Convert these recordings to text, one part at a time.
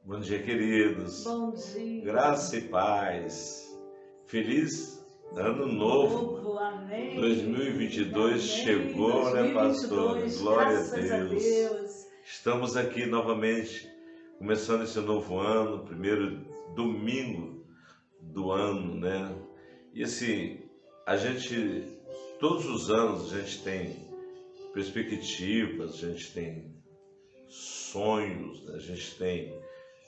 Bom dia, queridos. Bom dia. Graça e paz. Feliz ano novo. Amém. 2022 Amém. chegou, né, pastor? 2022, Glória a graças a Deus. Deus. Estamos aqui novamente, começando esse novo ano, primeiro domingo do ano, né? E assim, todos os anos, a gente tem perspectivas, a gente tem sonhos, né?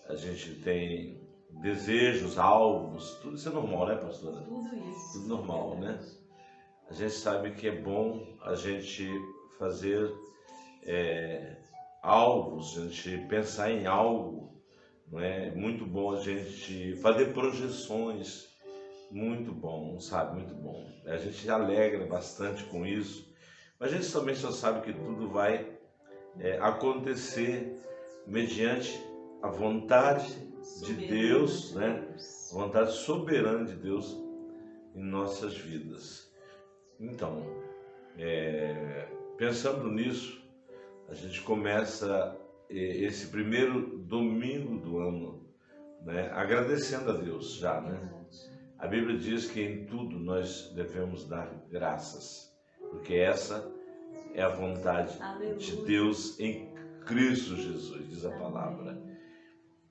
A gente tem desejos, alvos, tudo isso é normal, né, pastora? Tudo isso. Tudo normal, né? A gente sabe que é bom a gente fazer alvos, a gente pensar em algo, não é? Muito bom a gente fazer projeções, muito bom, sabe? Muito bom. A gente se alegra bastante com isso, mas a gente também só sabe que tudo vai acontecer mediante a vontade de Deus, né? A vontade soberana de Deus em nossas vidas. Então, pensando nisso, a gente começa esse primeiro domingo do ano, né? Agradecendo a Deus já, né? A Bíblia diz que em tudo nós devemos dar graças, porque essa é a vontade de Deus em Cristo Jesus, diz a palavra.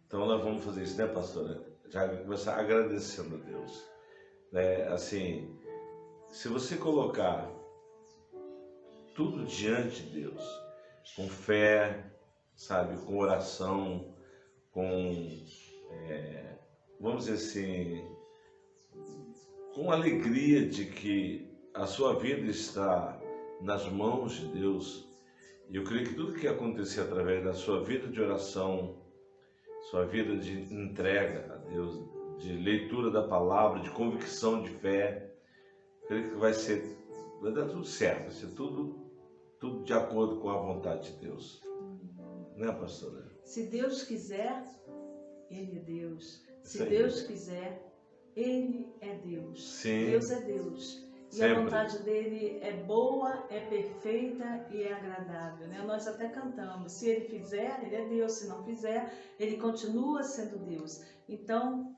Então nós vamos fazer isso, né, pastora? Já começar agradecendo a Deus. Assim, se você colocar tudo diante de Deus, com fé, sabe, com oração, vamos dizer assim, com alegria de que a sua vida está nas mãos de Deus, e eu creio que tudo que acontecer através da sua vida de oração, sua vida de entrega a Deus, de leitura da palavra, de convicção de fé, creio que vai dar tudo certo, vai ser tudo de acordo com a vontade de Deus. Né, pastora? Se Deus quiser, Ele é Deus. Se Isso aí. Deus quiser, Ele é Deus. Sim. Deus é Deus. E Sempre. a vontade dele é boa, é perfeita e é agradável, né? Nós até cantamos, se ele fizer, ele é Deus, se não fizer, ele continua sendo Deus. Então,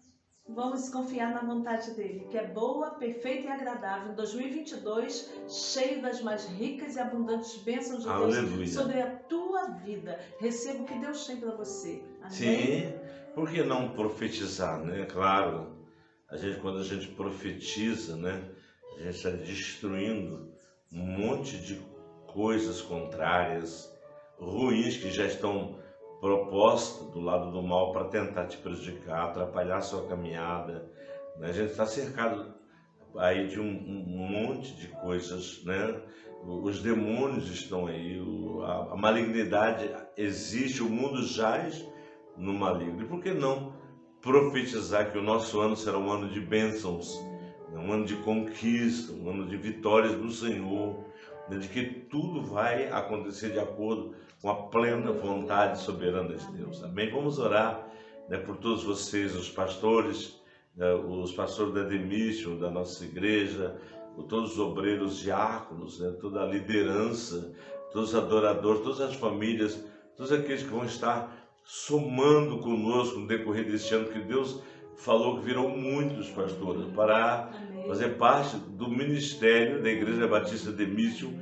vamos confiar na vontade dele, que é boa, perfeita e agradável. Em 2022, cheio das mais ricas e abundantes bênçãos de Aleluia. Deus sobre a tua vida. Receba o que Deus tem para você. Amém? Sim, por que não profetizar, né? Claro, quando a gente profetiza, né? A gente está destruindo um monte de coisas contrárias, ruins, que já estão propostas do lado do mal para tentar te prejudicar, atrapalhar a sua caminhada, né? A gente está cercado aí de um monte de coisas, né? Os demônios estão aí, a malignidade existe, o mundo jaz no maligno. E por que não profetizar que o nosso ano será um ano de bênçãos, um ano de conquista, um ano de vitórias do Senhor, de que tudo vai acontecer de acordo com a plena vontade soberana de Deus. Amém? Vamos orar, né, por todos vocês, os pastores da Demício, da nossa igreja, por todos os obreiros diáconos, né, toda a liderança, todos os adoradores, todas as famílias, todos aqueles que vão estar somando conosco no decorrer deste ano, que Deus falou que virão muitos pastores para fazer parte do ministério da Igreja Batista Demício,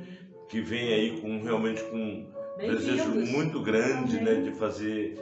que vem aí realmente com um desejo muito grande, né, de fazer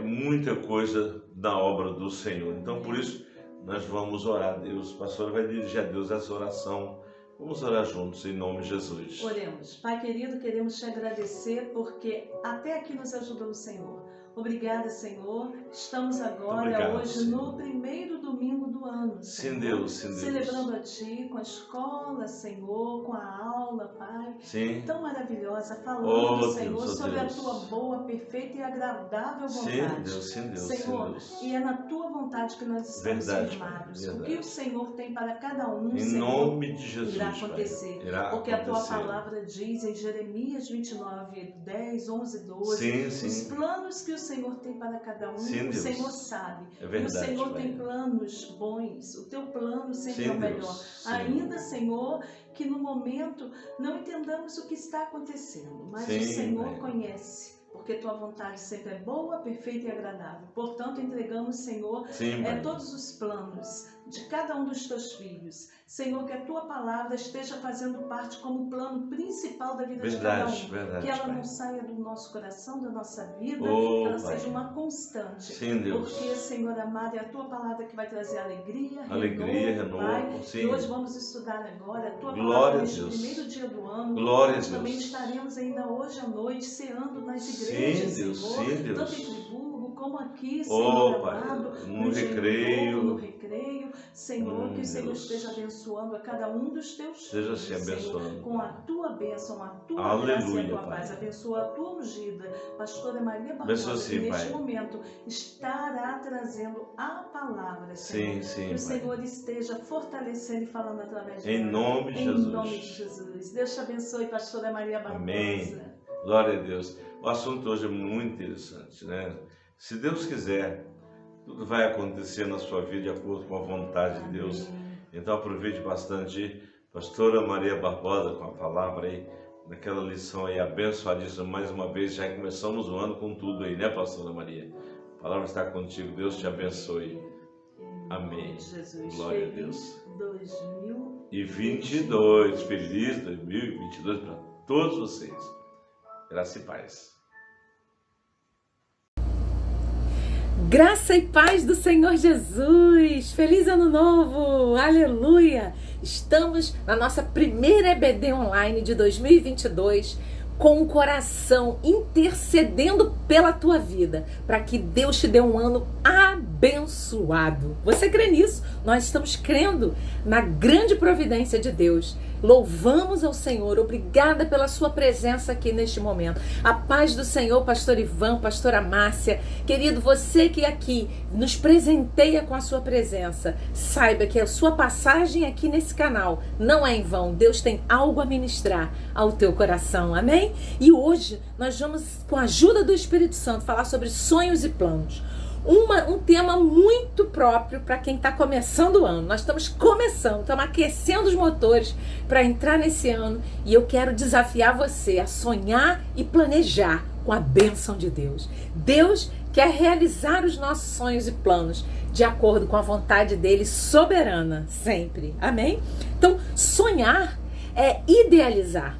muita coisa na obra do Senhor. Então, por isso, nós vamos orar a Deus. O pastor vai dirigir a Deus essa oração. Vamos orar juntos, em nome de Jesus. Oremos. Pai querido, queremos te agradecer porque até aqui nos ajudou o Senhor. Obrigada, Senhor. Estamos agora, hoje, Senhor, no primeiro domingo do ano, Senhor. Sim, Deus, sim, Deus. Celebrando a Ti, com a escola, Senhor, com a aula, Pai. Sim. Tão maravilhosa, falando, Senhor, Deus, sobre Deus. a Tua boa, perfeita e agradável vontade. Sim, Deus, sim, Deus, Senhor, sim, Deus. e é na Tua vontade que nós estamos Verdade, firmados. verdade. O que o Senhor tem para cada um, Em Senhor, nome de Jesus, irá Pai. acontecer. Irá Porque a Tua acontecer. palavra diz em Jeremias 29, 10, 11, 12, Sim, os sim. planos que o Senhor tem para cada um, Sim, o Deus. Senhor sabe. É verdade, e o Senhor Pai. tem planos bons, o Teu plano sempre Sim, é o Deus. melhor. Sim. Ainda, Senhor, que no momento não entendamos o que está acontecendo, mas Sim, o Senhor Pai. conhece porque tua vontade sempre é boa, perfeita e agradável. Portanto, entregamos, Senhor, Sim, Pai. todos os planos de cada um dos teus filhos. Senhor, que a tua palavra esteja fazendo parte como plano principal da vida de cada um. Verdade, que ela Pai. não saia do nosso coração, da nossa vida, Oh, que ela Pai. seja uma constante. Sim, Deus. Porque, Senhor amado, é a tua palavra que vai trazer alegria, Renovo, Pai. sim. E hoje vamos estudar agora a tua Glória palavra a neste Deus. primeiro dia do ano. Glória a Nós Deus. também estaremos ainda hoje à noite ceando nas igrejas, Sim, Deus, Senhor, sim, Deus. tanto em Friburgo como aqui, Oh, Senhor Pai, amado, no Engenho recreio. Novo, no recreio, Senhor, que o Senhor Deus. esteja abençoando a cada um dos teus Seja filhos, se abençoando. Senhor, com a tua bênção, a tua Aleluia, graça e a tua Pai. paz. Abençoa a tua ungida, pastora Maria Abençoa Barbosa, sim, que neste Pai. momento estará trazendo a palavra, Senhor. Sim, Que o Pai. Senhor esteja fortalecendo e falando através de Em nós. nome de Em Jesus. nome de Jesus. Deus te abençoe, pastora Maria Barbosa. Amém. Glória a Deus. O assunto hoje é muito interessante, né? Se Deus quiser, tudo vai acontecer na sua vida de acordo com a vontade de Deus. Amém. Então aproveite bastante, pastora Maria Barbosa, com a palavra aí, naquela lição aí abençoadíssima mais uma vez. Já começamos o ano com tudo aí, né, pastora Maria? A palavra está contigo, Deus te abençoe. Amém. Jesus. Glória a Feliz Deus. 2022. Feliz 2022 para todos vocês. Graça e paz. Graça e paz do Senhor Jesus! Feliz Ano Novo! Aleluia! Estamos na nossa primeira EBD online de 2022 com o coração intercedendo pela tua vida, para que Deus te dê um ano abençoado. Você crê nisso? Nós estamos crendo na grande providência de Deus. Louvamos ao Senhor, obrigada pela sua presença aqui neste momento. A paz do Senhor, pastor Ivan, pastora Márcia, querido, você que aqui nos presenteia com a sua presença, saiba que a sua passagem aqui nesse canal não é em vão. Deus tem algo a ministrar ao teu coração, amém? E hoje nós vamos, com a ajuda do Espírito Santo, falar sobre sonhos e planos. Um tema muito próprio para quem está começando o ano. Nós estamos começando, estamos aquecendo os motores para entrar nesse ano e eu quero desafiar você a sonhar e planejar com a bênção de Deus. Deus quer realizar os nossos sonhos e planos de acordo com a vontade dele soberana, sempre. Amém? Então, sonhar é idealizar.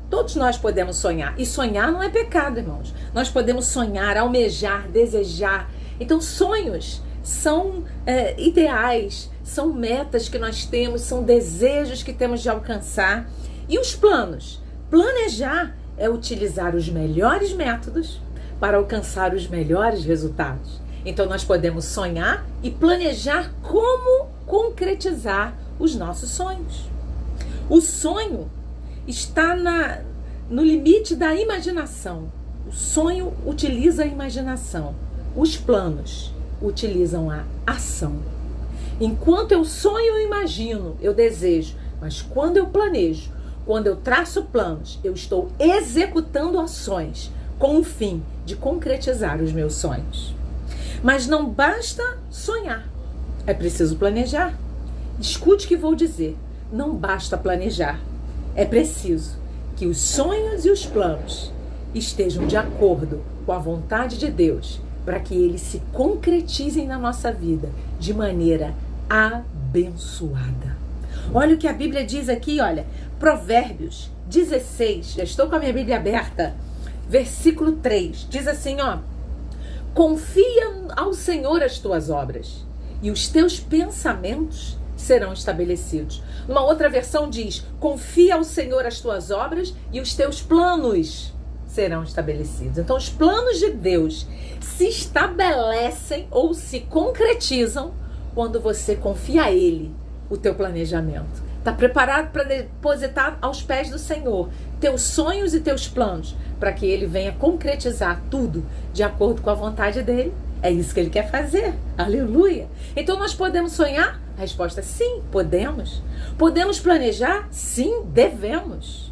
Todos nós podemos sonhar. E sonhar não é pecado, irmãos. Nós podemos sonhar, almejar, desejar. Então, sonhos são ideais, são metas que nós temos, são desejos que temos de alcançar. E os planos? Planejar é utilizar os melhores métodos para alcançar os melhores resultados. Então, nós podemos sonhar e planejar como concretizar os nossos sonhos. O sonho está no limite da imaginação. O sonho utiliza a imaginação. Os planos utilizam a ação. Enquanto eu sonho, eu imagino, eu desejo. Mas quando eu planejo, quando eu traço planos, eu estou executando ações com o fim de concretizar os meus sonhos. Mas não basta sonhar. É preciso planejar. Escute o que vou dizer. Não basta planejar. É preciso que os sonhos e os planos estejam de acordo com a vontade de Deus, para que eles se concretizem na nossa vida de maneira abençoada. Olha o que a Bíblia diz aqui, olha, Provérbios 16, já estou com a minha Bíblia aberta, versículo 3, diz assim, ó: confia ao Senhor as tuas obras, e os teus pensamentos serão estabelecidos. Uma outra versão diz: confia ao Senhor as tuas obras, e os teus planos serão estabelecidos. Então, os planos de Deus se estabelecem ou se concretizam quando você confia a Ele o teu planejamento. Está preparado para depositar aos pés do Senhor teus sonhos e teus planos, para que Ele venha concretizar tudo de acordo com a vontade dEle? É isso que Ele quer fazer. Aleluia! Então, nós podemos sonhar? A resposta é sim, podemos. Podemos planejar? Sim, devemos.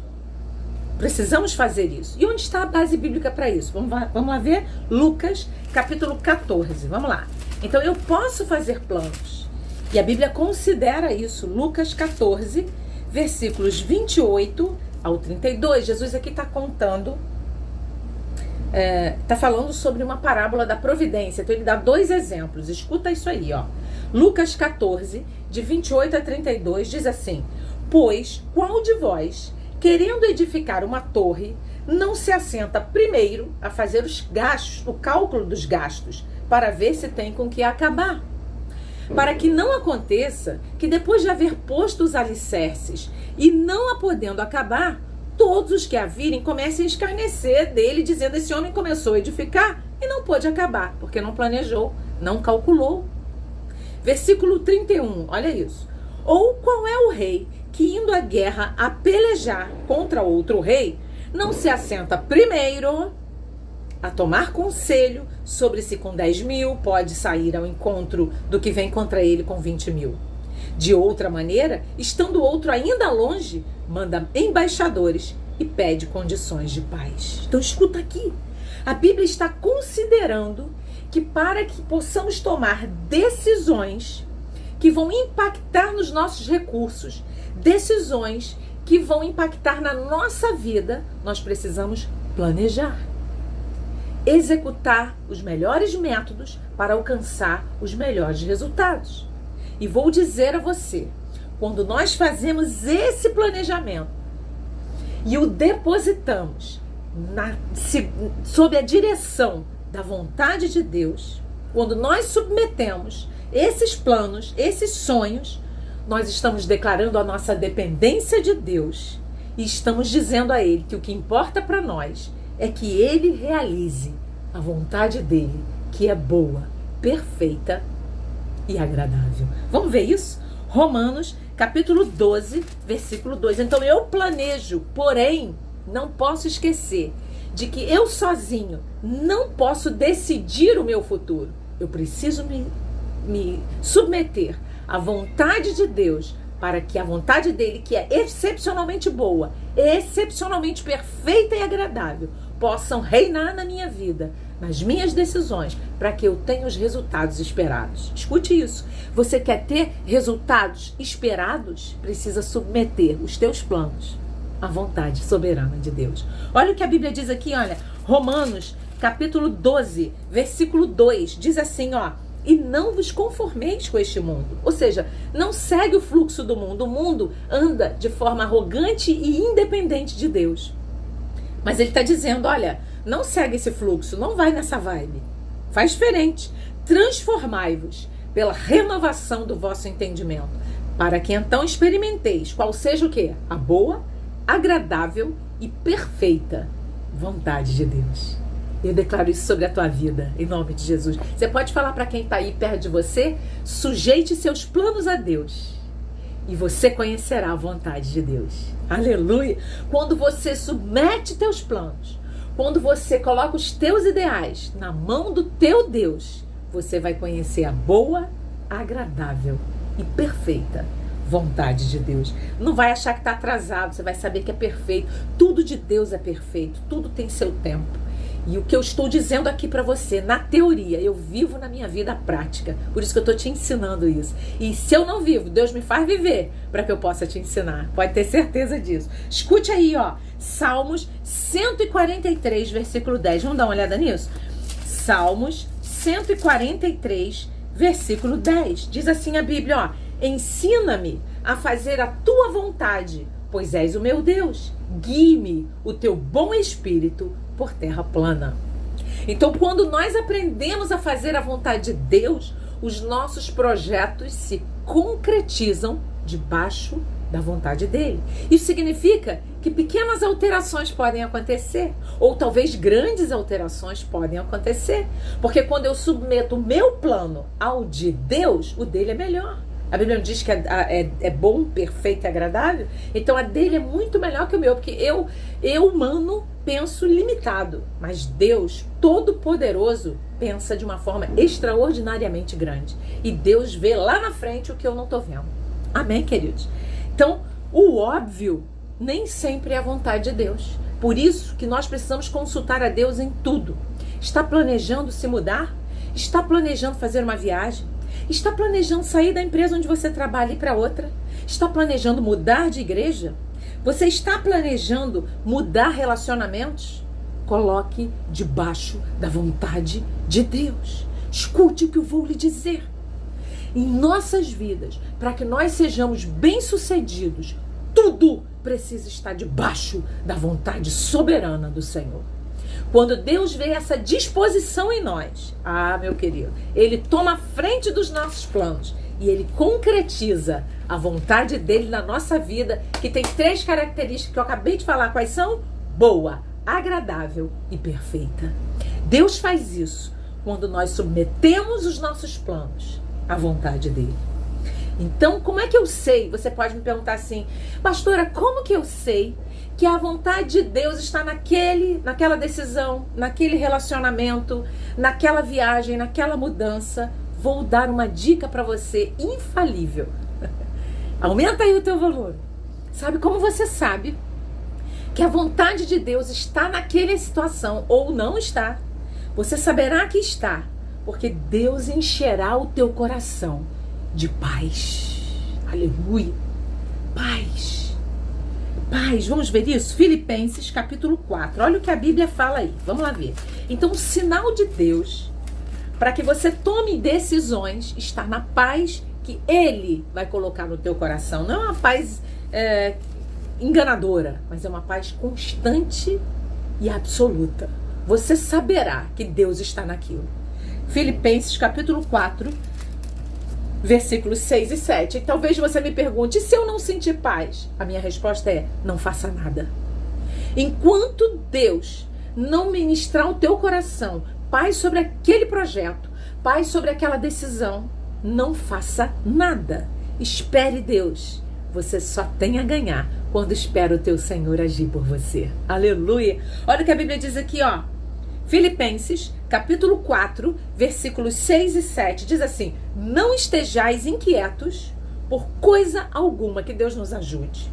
Precisamos fazer isso. E onde está a base bíblica para isso? Vamos lá ver Lucas, capítulo 14. Vamos lá. Então, eu posso fazer planos. E a Bíblia considera isso. Lucas 14, versículos 28 ao 32. Jesus aqui está contando está falando sobre uma parábola da providência. Então ele dá 2 exemplos. Escuta isso aí, ó. Lucas 14, de 28 a 32, diz assim: pois qual de vós, querendo edificar uma torre, não se assenta primeiro a fazer os gastos, o cálculo dos gastos, para ver se tem com que acabar? Para que não aconteça que depois de haver posto os alicerces e não a podendo acabar, todos os que a virem comecem a escarnecer dele, dizendo: esse homem começou a edificar e não pôde acabar, porque não planejou, não calculou. Versículo 31, olha isso. Ou qual é o rei que, indo à guerra a pelejar contra outro rei, não se assenta primeiro a tomar conselho sobre se com 10.000 pode sair ao encontro do que vem contra ele com 20.000? De outra maneira, estando o outro ainda longe, manda embaixadores e pede condições de paz. Então escuta aqui, a Bíblia está considerando que para que possamos tomar decisões que vão impactar nos nossos recursos, decisões que vão impactar na nossa vida, nós precisamos planejar, executar os melhores métodos para alcançar os melhores resultados. E vou dizer a você, quando nós fazemos esse planejamento e o depositamos sob a direção da vontade de Deus, quando nós submetemos esses planos, esses sonhos, nós estamos declarando a nossa dependência de Deus e estamos dizendo a Ele que o que importa para nós é que Ele realize a vontade dEle, que é boa, perfeita e agradável. Vamos ver isso? Romanos, capítulo 12, versículo 2. Então eu planejo, porém não posso esquecer de que eu sozinho não posso decidir o meu futuro. Eu preciso me submeter à vontade de Deus, para que a vontade dele, que é excepcionalmente boa, excepcionalmente perfeita e agradável, possam reinar na minha vida, nas minhas decisões, para que eu tenha os resultados esperados. Escute isso. Você quer ter resultados esperados? Precisa submeter os teus planos à vontade soberana de Deus. Olha o que a Bíblia diz aqui, olha. Romanos, capítulo 12, versículo 2, diz assim, ó: e não vos conformeis com este mundo. Ou seja, não segue o fluxo do mundo. O mundo anda de forma arrogante e independente de Deus. Mas ele está dizendo, olha, não segue esse fluxo, não vai nessa vibe. Faz diferente. Transformai-vos pela renovação do vosso entendimento, para que então experimenteis qual seja o quê? A boa, agradável e perfeita vontade de Deus. Eu declaro isso sobre a tua vida, em nome de Jesus. Você pode falar para quem está aí perto de você: sujeite seus planos a Deus e você conhecerá a vontade de Deus. Aleluia! Quando você submete teus planos, quando você coloca os teus ideais na mão do teu Deus, você vai conhecer a boa, agradável e perfeita vontade de Deus. Não vai achar que está atrasado, você vai saber que é perfeito. Tudo de Deus é perfeito, tudo tem seu tempo. E o que eu estou dizendo aqui para você, na teoria, eu vivo na minha vida prática. Por isso que eu estou te ensinando isso. E se eu não vivo, Deus me faz viver para que eu possa te ensinar. Pode ter certeza disso. Escute aí, ó. Salmos 143, versículo 10. Vamos dar uma olhada nisso? Salmos 143, versículo 10. Diz assim a Bíblia, ó: ensina-me a fazer a tua vontade, pois és o meu Deus. Guie-me o teu bom espírito por terra plana. Então, quando nós aprendemos a fazer a vontade de Deus, os nossos projetos se concretizam debaixo da vontade dele. Isso significa que pequenas alterações podem acontecer, ou talvez grandes alterações podem acontecer, porque quando eu submeto o meu plano ao de Deus, o dele é melhor. A Bíblia não diz que é bom, perfeito e agradável? Então a dele é muito melhor que o meu, porque eu humano, penso limitado. Mas Deus, Todo-Poderoso, pensa de uma forma extraordinariamente grande. E Deus vê lá na frente o que eu não estou vendo. Amém, queridos? Então, o óbvio nem sempre é a vontade de Deus. Por isso que nós precisamos consultar a Deus em tudo. Está planejando se mudar? Está planejando fazer uma viagem? Está planejando sair da empresa onde você trabalha e ir para outra? Está planejando mudar de igreja? Você está planejando mudar relacionamentos? coloque debaixo da vontade de Deus. Escute o que eu vou lhe dizer. Em nossas vidas, para que nós sejamos bem-sucedidos, tudo precisa estar debaixo da vontade soberana do Senhor. Quando Deus vê essa disposição em nós, meu querido, Ele toma a frente dos nossos planos e Ele concretiza a vontade dEle na nossa vida, que tem 3 características que eu acabei de falar. Quais são? Boa, agradável e perfeita. Deus faz isso quando nós submetemos os nossos planos à vontade dEle. Então, como é que eu sei? Você pode me perguntar assim, pastora, como que eu sei que a vontade de Deus está naquela decisão, naquele relacionamento, naquela viagem, naquela mudança? Vou dar uma dica para você infalível. Aumenta aí o teu volume. Sabe como você sabe que a vontade de Deus está naquela situação ou não está? Você saberá que está, porque Deus encherá o teu coração de paz. Aleluia. Paz. Paz. Vamos ver isso? Filipenses capítulo 4. Olha o que a Bíblia fala aí. Vamos lá ver. Então, o sinal de Deus para que você tome decisões está na paz que Ele vai colocar no teu coração. Não é uma paz enganadora, mas é uma paz constante e absoluta. Você saberá que Deus está naquilo. Filipenses capítulo 4, versículos 6 e 7. E talvez você me pergunte, e se eu não sentir paz? A minha resposta é, não faça nada. Enquanto Deus não ministrar o teu coração paz sobre aquele projeto, paz sobre aquela decisão, não faça nada. Espere Deus. Você só tem a ganhar quando espera o teu Senhor agir por você. Aleluia. Olha o que a Bíblia diz aqui, ó. Filipenses, capítulo 4, versículos 6 e 7. Diz assim, não estejais inquietos por coisa alguma, que Deus nos ajude.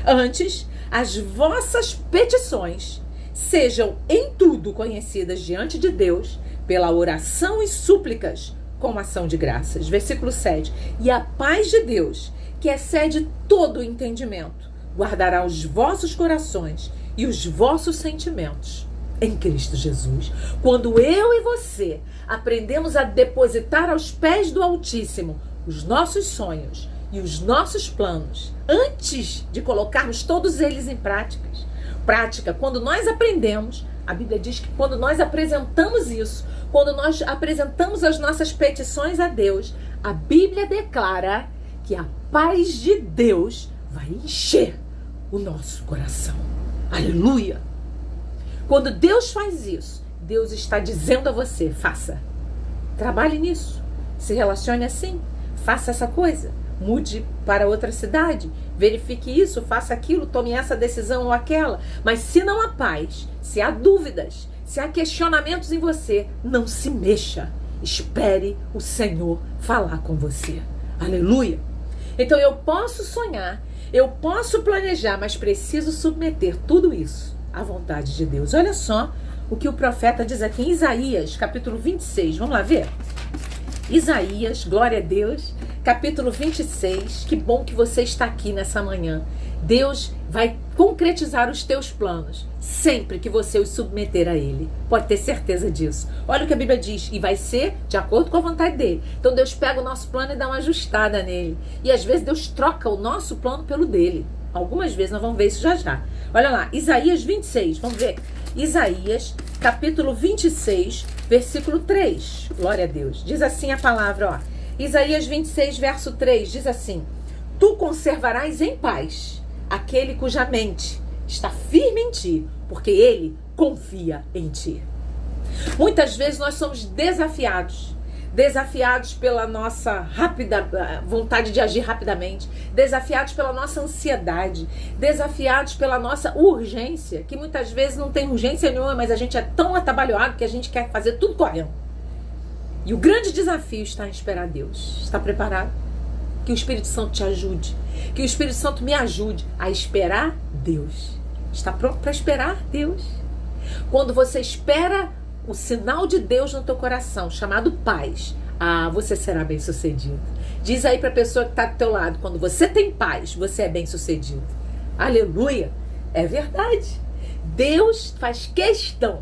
Antes, as vossas petições sejam em tudo conhecidas diante de Deus pela oração e súplicas com ação de graças. Versículo 7. E a paz de Deus, que excede todo o entendimento, guardará os vossos corações e os vossos sentimentos em Cristo Jesus. Quando eu e você aprendemos a depositar aos pés do Altíssimo os nossos sonhos e os nossos planos, antes de colocarmos todos eles em prática, quando nós aprendemos, a Bíblia diz que quando nós apresentamos isso, quando nós apresentamos as nossas petições a Deus, a Bíblia declara que a paz de Deus vai encher o nosso coração. Aleluia! Quando Deus faz isso, Deus está dizendo a você, faça. Trabalhe nisso. Se relacione assim. Faça essa coisa. Mude para outra cidade. Verifique isso, faça aquilo, tome essa decisão ou aquela. Mas se não há paz, se há dúvidas, se há questionamentos em você, não se mexa. Espere o Senhor falar com você. Aleluia! Então eu posso sonhar, eu posso planejar, mas preciso submeter tudo isso à vontade de Deus. Olha só o que o profeta diz aqui em Isaías, capítulo 26. Vamos lá ver? Isaías, glória a Deus, capítulo 26. Que bom que você está aqui nessa manhã. Deus vai concretizar os teus planos sempre que você os submeter a Ele. Pode ter certeza disso. Olha o que a Bíblia diz. E vai ser de acordo com a vontade dEle. Então Deus pega o nosso plano e dá uma ajustada nele. E às vezes Deus troca o nosso plano pelo dele. Algumas vezes nós vamos ver isso já já. Olha lá, Isaías 26. Vamos ver. Isaías, capítulo 26, versículo 3. Glória a Deus. Diz assim a palavra, ó. Isaías 26, verso 3. Diz assim. Tu conservarás em paz aquele cuja mente está firme em ti, porque ele confia em ti. Muitas vezes nós somos desafiados pela nossa rápida vontade de agir rapidamente, desafiados pela nossa ansiedade, desafiados pela nossa urgência, que muitas vezes não tem urgência nenhuma, mas a gente é tão atabalhoado que a gente quer fazer tudo correndo. E o grande desafio está em esperar Deus. Está preparado? Que o Espírito Santo te ajude, que o Espírito Santo me ajude a esperar Deus. Está pronto para esperar Deus? Quando você espera o sinal de Deus no teu coração, chamado paz, você será bem sucedido. Diz aí para a pessoa que está do teu lado, quando você tem paz, você é bem sucedido. Aleluia! É verdade. Deus faz questão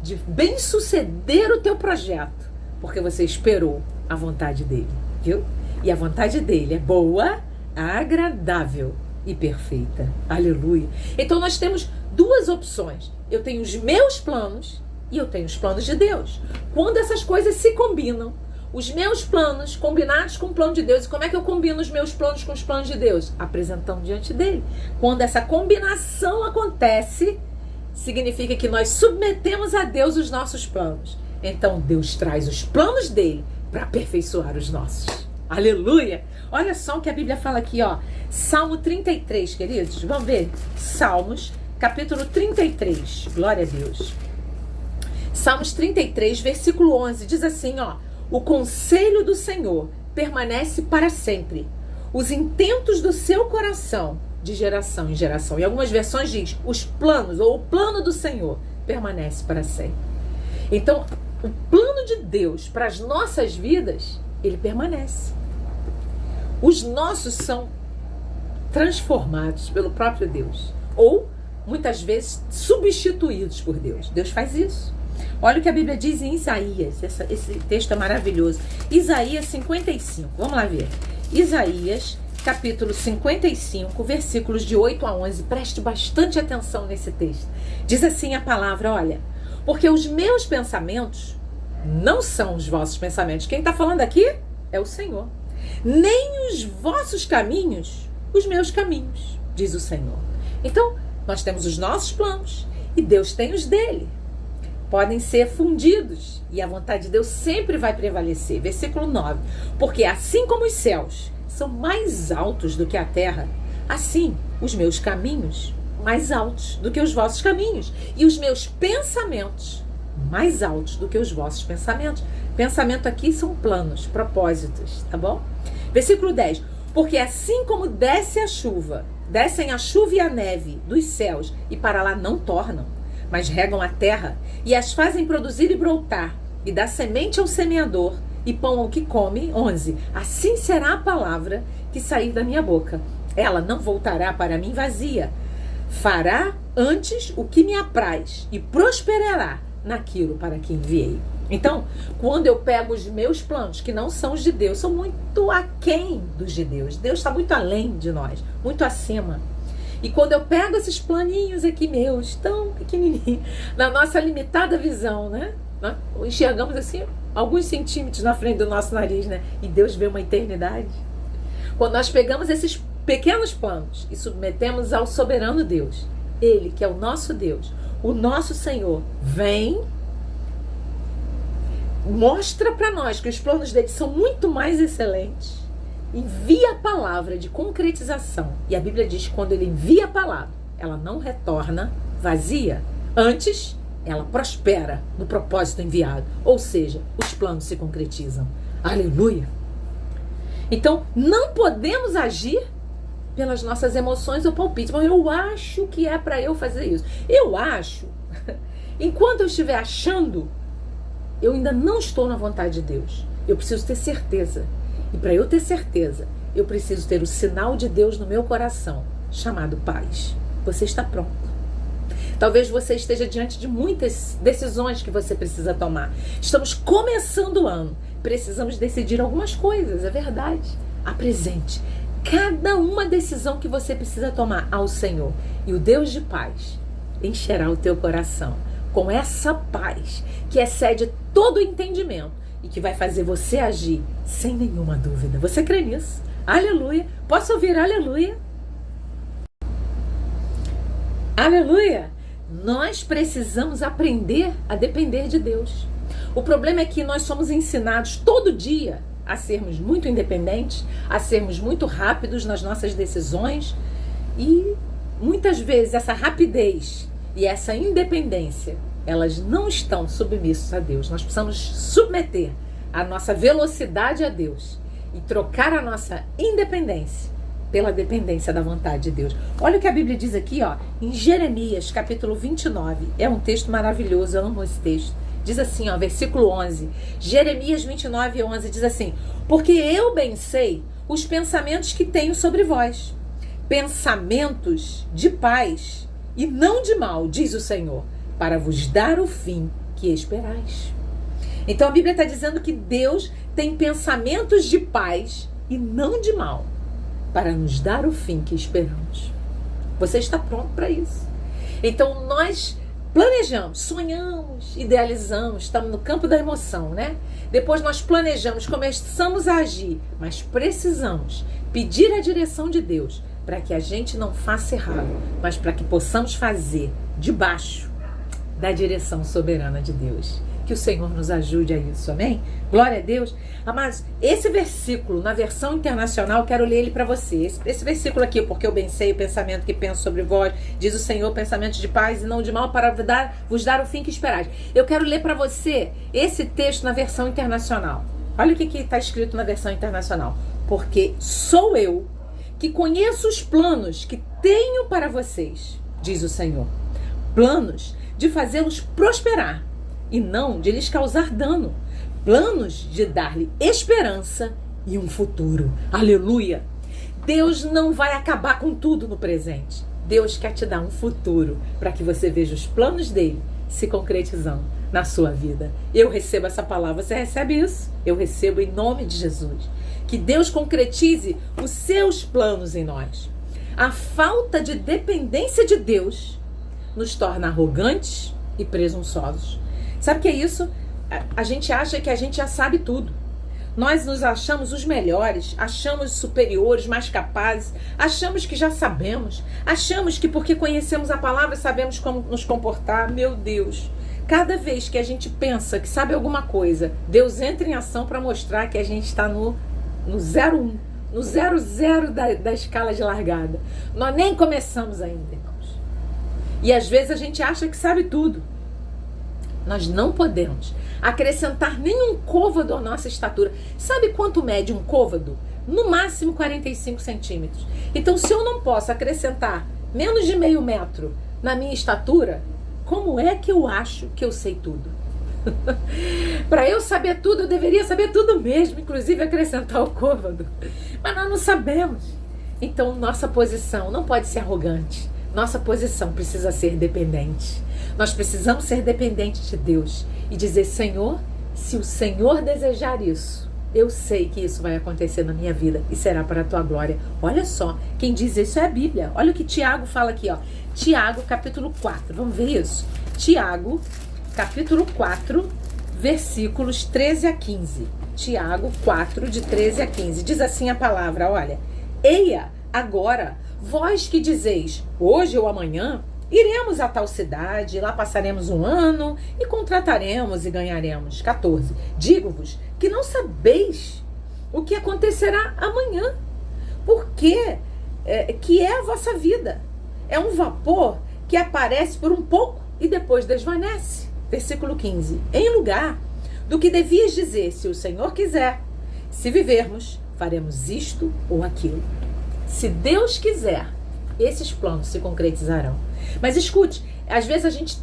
de bem-suceder o teu projeto, porque você esperou a vontade dele, viu? E a vontade dele é boa, agradável e perfeita. Aleluia. Então nós temos duas opções. Eu tenho os meus planos e eu tenho os planos de Deus. Quando essas coisas se combinam, os meus planos combinados com o plano de Deus. E como é que eu combino os meus planos com os planos de Deus? Apresentando diante dele. Quando essa combinação acontece, significa que nós submetemos a Deus os nossos planos. Então Deus traz os planos dele para aperfeiçoar os nossos. Aleluia! Olha só o que a Bíblia fala aqui, ó. Salmo 33, queridos. Vamos ver? Salmos, capítulo 33. Glória a Deus. Salmos 33, versículo 11. Diz assim, ó. O conselho do Senhor permanece para sempre. Os intentos do seu coração, de geração em geração. Em algumas versões diz, os planos, ou o plano do Senhor, permanece para sempre. Então, o plano de Deus para as nossas vidas, ele permanece. Os nossos são transformados pelo próprio Deus. Ou, muitas vezes, substituídos por Deus. Deus faz isso. Olha o que a Bíblia diz em Isaías. Esse texto é maravilhoso. Isaías 55. Vamos lá ver. Isaías, capítulo 55, versículos de 8 a 11. Preste bastante atenção nesse texto. Diz assim a palavra, olha. Porque os meus pensamentos não são os vossos pensamentos. Quem está falando aqui é o Senhor. Nem os vossos caminhos, os meus caminhos, diz o Senhor. Então, nós temos os nossos planos e Deus tem os dele. Podem ser fundidos e a vontade de Deus sempre vai prevalecer. Versículo 9. Porque assim como os céus são mais altos do que a terra, assim os meus caminhos mais altos do que os vossos caminhos e os meus pensamentos mais altos do que os vossos pensamentos. Pensamento aqui são planos, propósitos, tá bom? Versículo 10. Porque assim como descem a chuva e a neve dos céus e para lá não tornam, mas regam a terra e as fazem produzir e brotar, e dá semente ao semeador e pão ao que come. 11. Assim será a palavra que sair da minha boca. Ela não voltará para mim vazia. Fará antes o que me apraz e prosperará naquilo para que enviei. Então, quando eu pego os meus planos, que não são os de Deus, são muito aquém dos de Deus. Deus está muito além de nós, muito acima. E quando eu pego esses planinhos aqui meus, tão pequenininhos, na nossa limitada visão, né? Nós enxergamos assim, alguns centímetros na frente do nosso nariz, né? E Deus vê uma eternidade. Quando nós pegamos esses pequenos planos e submetemos ao soberano Deus, Ele, que é o nosso Deus, o nosso Senhor, vem, mostra para nós que os planos dele são muito mais excelentes, envia a palavra de concretização. E a Bíblia diz que quando ele envia a palavra, ela não retorna vazia. Antes, ela prospera no propósito enviado. Ou seja, os planos se concretizam. Aleluia! Então, não podemos agir pelas nossas emoções ou palpites. Mas eu acho que é para eu fazer isso. Eu acho. Enquanto eu estiver achando, eu ainda não estou na vontade de Deus. Eu preciso ter certeza. E para eu ter certeza, eu preciso ter o sinal de Deus no meu coração, chamado paz. Você está pronto. Talvez você esteja diante de muitas decisões que você precisa tomar. Estamos começando o ano. Precisamos decidir algumas coisas, é verdade. Apresente cada uma decisão que você precisa tomar ao Senhor. E o Deus de paz encherá o teu coração com essa paz que excede todo o entendimento e que vai fazer você agir sem nenhuma dúvida. Você crê nisso? Aleluia! Posso ouvir aleluia? Aleluia! Nós precisamos aprender a depender de Deus. O problema é que nós somos ensinados todo dia a sermos muito independentes, a sermos muito rápidos nas nossas decisões e muitas vezes essa rapidez e essa independência, elas não estão submissas a Deus. Nós precisamos submeter a nossa velocidade a Deus e trocar a nossa independência pela dependência da vontade de Deus. Olha o que a Bíblia diz aqui, ó, em Jeremias, capítulo 29. É um texto maravilhoso, eu amo esse texto. Diz assim, ó, versículo 11. Jeremias 29, 11 diz assim: porque eu bem sei os pensamentos que tenho sobre vós, pensamentos de paz e não de mal, diz o Senhor, para vos dar o fim que esperais. Então a Bíblia está dizendo que Deus tem pensamentos de paz e não de mal, para nos dar o fim que esperamos. Você está pronto para isso? Então nós planejamos, sonhamos, idealizamos, estamos no campo da emoção, né? Depois nós planejamos, começamos a agir, mas precisamos pedir a direção de Deus para que a gente não faça errado, mas para que possamos fazer debaixo da direção soberana de Deus. Que o Senhor nos ajude a isso, amém? Glória a Deus. Mas esse versículo, na versão internacional, quero ler ele para você. Esse versículo aqui, porque eu bem sei o pensamento que penso sobre vós, diz o Senhor, pensamentos de paz e não de mal, para vos dar o fim que esperais. Eu quero ler para você esse texto na versão internacional. Olha o que está escrito na versão internacional. Porque sou eu que conheço os planos que tenho para vocês, diz o Senhor. Planos de fazê-los prosperar e não de lhes causar dano. Planos de dar-lhe esperança e um futuro. Aleluia! Deus não vai acabar com tudo no presente. Deus quer te dar um futuro para que você veja os planos dele se concretizando na sua vida. Eu recebo essa palavra. Você recebe isso? Eu recebo em nome de Jesus. Que Deus concretize os seus planos em nós. A falta de dependência de Deus nos torna arrogantes e presunçosos. Sabe o que é isso? A gente acha que a gente já sabe tudo. Nós nos achamos os melhores, achamos superiores, mais capazes, achamos que já sabemos, achamos que porque conhecemos a palavra sabemos como nos comportar. Meu Deus, cada vez que a gente pensa que sabe alguma coisa, Deus entra em ação para mostrar que a gente está no 0,1, no 0,0 da escala de largada. Nós nem começamos ainda, irmãos. E às vezes a gente acha que sabe tudo. Nós não podemos acrescentar nenhum côvado à nossa estatura. Sabe quanto mede um côvado? No máximo 45 centímetros. Então, se eu não posso acrescentar menos de meio metro na minha estatura, como é que eu acho que eu sei tudo? Para eu saber tudo, eu deveria saber tudo mesmo, inclusive acrescentar o côvado. Mas nós não sabemos. Então, nossa posição não pode ser arrogante. Nossa posição precisa ser dependente. Nós precisamos ser dependentes de Deus e dizer: Senhor, se o Senhor desejar isso, eu sei que isso vai acontecer na minha vida e será para a tua glória. Olha só, quem diz isso é a Bíblia. Olha o que Tiago fala aqui, ó. Tiago, capítulo 4. Vamos ver isso? Tiago, capítulo 4, versículos 13 a 15. Tiago 4, de 13 a 15. Diz assim a palavra, olha: Eia, agora, vós que dizeis, hoje ou amanhã, iremos a tal cidade, lá passaremos um ano e contrataremos e ganharemos. 14. Digo-vos que não sabeis o que acontecerá amanhã, porque que é a vossa vida. É um vapor que aparece por um pouco e depois desvanece. Versículo 15. Em lugar do que devias dizer, se o Senhor quiser, se vivermos, faremos isto ou aquilo. Se Deus quiser, esses planos se concretizarão. Mas escute, às vezes a gente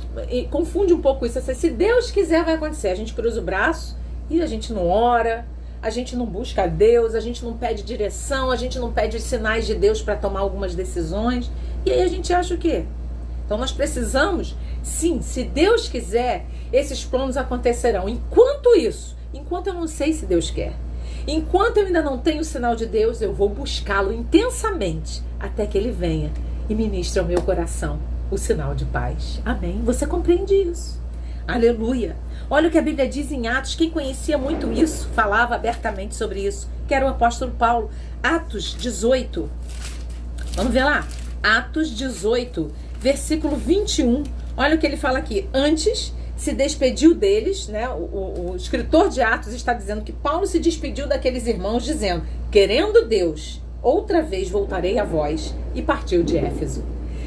confunde um pouco isso. Se Deus quiser, vai acontecer. A gente cruza o braço e a gente não ora, a gente não busca a Deus, a gente não pede direção, a gente não pede os sinais de Deus para tomar algumas decisões. E aí a gente acha o quê? Então nós precisamos, sim, se Deus quiser, esses planos acontecerão. Enquanto isso, enquanto eu não sei se Deus quer, enquanto eu ainda não tenho o sinal de Deus, eu vou buscá-lo intensamente até que ele venha e ministre ao meu coração o sinal de paz. Amém? Você compreende isso? Aleluia! Olha o que a Bíblia diz em Atos. Quem conhecia muito isso, falava abertamente sobre isso, que era o apóstolo Paulo. Atos 18. Vamos ver lá? Atos 18, versículo 21. Olha o que ele fala aqui. Antes se despediu deles, né? O escritor de Atos está dizendo que Paulo se despediu daqueles irmãos, dizendo: querendo Deus, outra vez voltarei a vós, e partiu de Éfeso.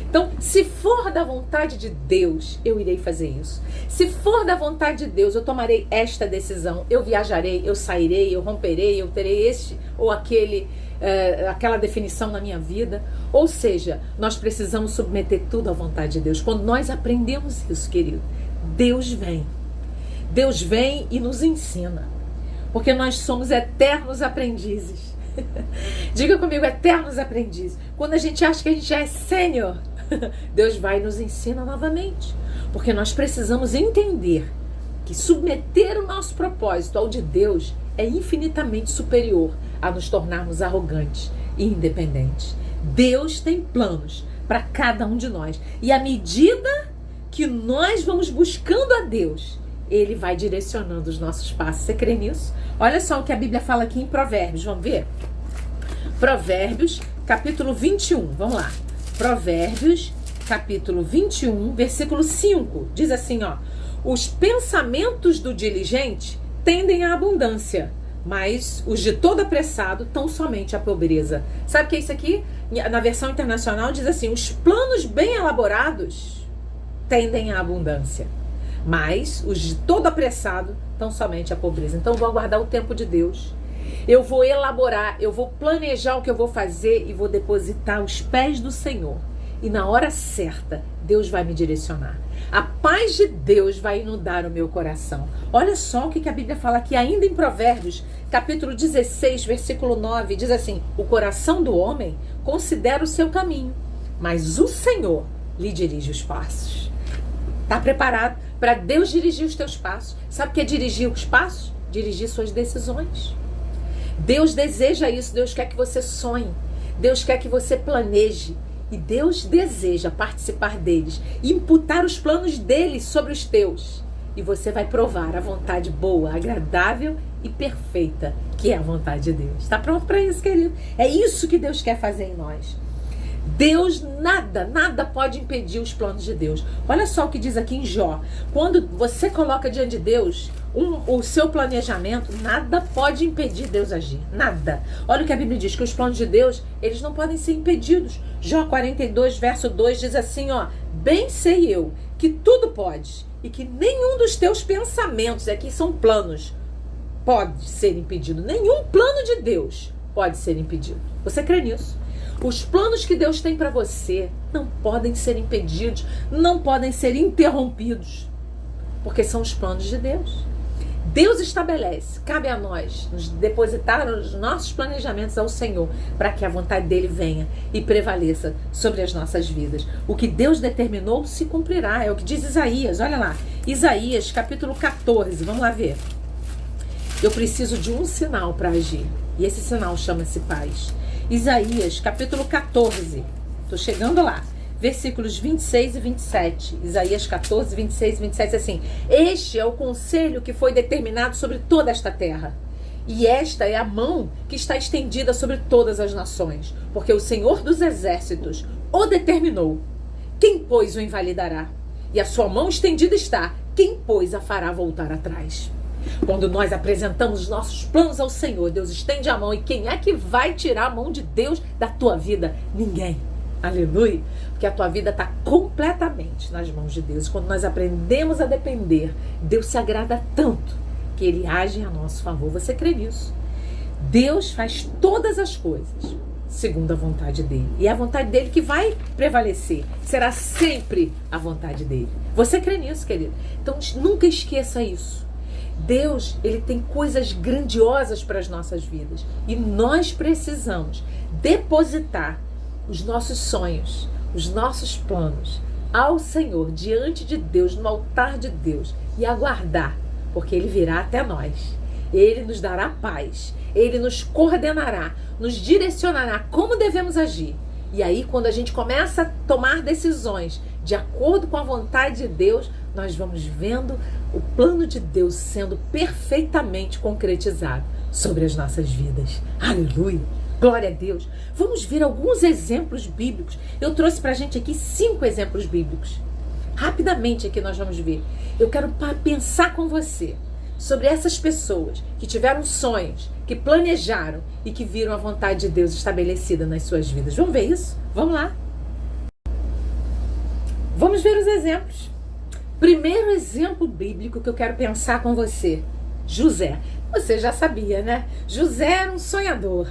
Então, se for da vontade de Deus, eu irei fazer isso. Se for da vontade de Deus, eu tomarei esta decisão. Eu viajarei, eu sairei, eu romperei, eu terei este ou aquela definição na minha vida. Ou seja, nós precisamos submeter tudo à vontade de Deus. Quando nós aprendemos isso, querido, Deus vem. Deus vem e nos ensina. Porque nós somos eternos aprendizes. Diga comigo, eternos aprendizes. Quando a gente acha que a gente já é sênior, Deus vai e nos ensina novamente. Porque nós precisamos entender que submeter o nosso propósito ao de Deus é infinitamente superior a nos tornarmos arrogantes e independentes. Deus tem planos para cada um de nós. E à medida que nós vamos buscando a Deus, Ele vai direcionando os nossos passos. Você crê nisso? Olha só o que a Bíblia fala aqui em Provérbios. Vamos ver? Provérbios, capítulo 21. Vamos lá. Provérbios, capítulo 21, versículo 5. Diz assim, ó. Os pensamentos do diligente tendem à abundância, mas os de todo apressado tão somente à pobreza. Sabe o que é isso aqui? Na versão internacional diz assim, os planos bem elaborados tendem à abundância, mas os de todo apressado tão somente à pobreza. Então eu vou aguardar o tempo de Deus. Eu vou elaborar, eu vou planejar o que eu vou fazer e vou depositar aos pés do Senhor. E na hora certa, Deus vai me direcionar. A paz de Deus vai inundar o meu coração. Olha só o que a Bíblia fala aqui, ainda em Provérbios, capítulo 16, versículo 9, diz assim, o coração do homem considera o seu caminho, mas o Senhor lhe dirige os passos. Está preparado para Deus dirigir os teus passos? Sabe o que é dirigir os passos? Dirigir suas decisões. Deus deseja isso, Deus quer que você sonhe, Deus quer que você planeje. E Deus deseja participar deles, imputar os planos deles sobre os teus. E você vai provar a vontade boa, agradável e perfeita, que é a vontade de Deus. Está pronto para isso, querido? É isso que Deus quer fazer em nós. Deus, nada pode impedir os planos de Deus. Olha só o que diz aqui em Jó. Quando você coloca diante de Deus o seu planejamento, nada pode impedir Deus agir. Nada. Olha o que a Bíblia diz, que os planos de Deus, eles não podem ser impedidos. Jó 42, verso 2 diz assim, ó, bem sei eu que tudo podes e que nenhum dos teus pensamentos, aqui são planos, pode ser impedido. Nenhum plano de Deus pode ser impedido. Você crê nisso? Os planos que Deus tem para você não podem ser impedidos, não podem ser interrompidos, porque são os planos de Deus. Deus estabelece, cabe a nós nos depositar os nossos planejamentos ao Senhor, para que a vontade dele venha e prevaleça sobre as nossas vidas. O que Deus determinou se cumprirá, é o que diz Isaías. Olha lá, Isaías capítulo 14, vamos lá ver. Eu preciso de um sinal para agir, e esse sinal chama-se paz. Isaías capítulo 14, estou chegando lá, versículos 26 e 27, Isaías 14, 26 e 27, assim, este é o conselho que foi determinado sobre toda esta terra, e esta é a mão que está estendida sobre todas as nações, porque o Senhor dos exércitos o determinou. Quem, pois, o invalidará? E a sua mão estendida está, quem, pois, a fará voltar atrás? Quando nós apresentamos os nossos planos ao Senhor, Deus estende a mão, e quem é que vai tirar a mão de Deus da tua vida? Ninguém. Aleluia. Porque a tua vida está completamente nas mãos de Deus. Quando nós aprendemos a depender, Deus se agrada tanto que Ele age a nosso favor. Você crê nisso? Deus faz todas as coisas segundo a vontade dEle. E é a vontade dEle que vai prevalecer. Será sempre a vontade dEle. Você crê nisso, querido? Então nunca esqueça isso. Deus, Ele tem coisas grandiosas para as nossas vidas. E nós precisamos depositar os nossos sonhos, os nossos planos ao Senhor, diante de Deus, no altar de Deus, e aguardar, porque Ele virá até nós. Ele nos dará paz, Ele nos coordenará, nos direcionará como devemos agir. E aí, quando a gente começa a tomar decisões de acordo com a vontade de Deus, nós vamos vendo o plano de Deus sendo perfeitamente concretizado sobre as nossas vidas. Aleluia! Glória a Deus! Vamos ver alguns exemplos bíblicos. Eu trouxe pra gente aqui 5 exemplos bíblicos. Rapidamente aqui nós vamos ver. Eu quero pensar com você sobre essas pessoas que tiveram sonhos, que planejaram e que viram a vontade de Deus estabelecida nas suas vidas. Vamos ver isso? Vamos lá! Vamos ver os exemplos. Primeiro exemplo bíblico que eu quero pensar com você, José. Você já sabia, né? José era um sonhador.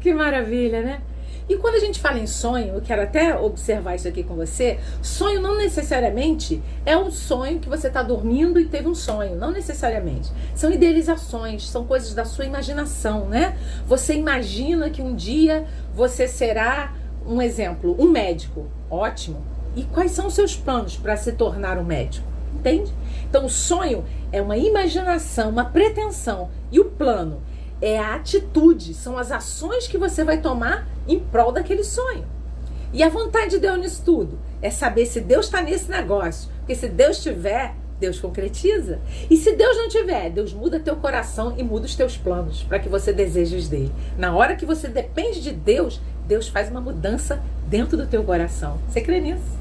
Que maravilha, né? E quando a gente fala em sonho, eu quero até observar isso aqui com você. Sonho não necessariamente é um sonho que você está dormindo e teve um sonho. Não necessariamente. São idealizações, são coisas da sua imaginação, né? Você imagina que um dia você será, um exemplo, um médico. Ótimo. E quais são os seus planos para se tornar um médico? Entende? Então o sonho é uma imaginação, uma pretensão. E o plano é a atitude, são as ações que você vai tomar em prol daquele sonho. E a vontade de Deus nisso tudo é saber se Deus está nesse negócio. Porque se Deus estiver, Deus concretiza. E se Deus não tiver, Deus muda teu coração e muda os teus planos para que você deseje os dele. Na hora que você depende de Deus, Deus faz uma mudança dentro do teu coração. Você crê nisso?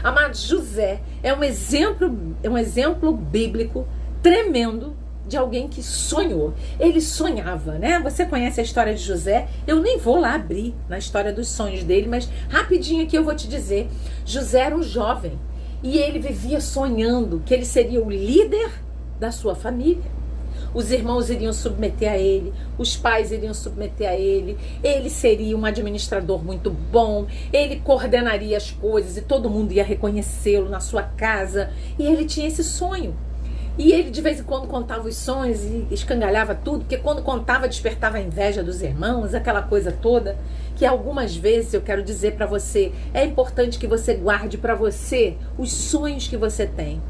Amado, José é um exemplo bíblico tremendo de alguém que sonhou. Ele sonhava, né? Você conhece a história de José? Eu nem vou lá abrir na história dos sonhos dele, mas rapidinho aqui eu vou te dizer. José era um jovem e ele vivia sonhando que ele seria o líder da sua família. Os irmãos iriam submeter a ele, os pais iriam submeter a ele seria um administrador muito bom, ele coordenaria as coisas e todo mundo ia reconhecê-lo na sua casa. E ele tinha esse sonho. E ele de vez em quando contava os sonhos e escangalhava tudo, porque quando contava despertava a inveja dos irmãos, aquela coisa toda, que algumas vezes eu quero dizer para você, é importante que você guarde para você os sonhos que você tem.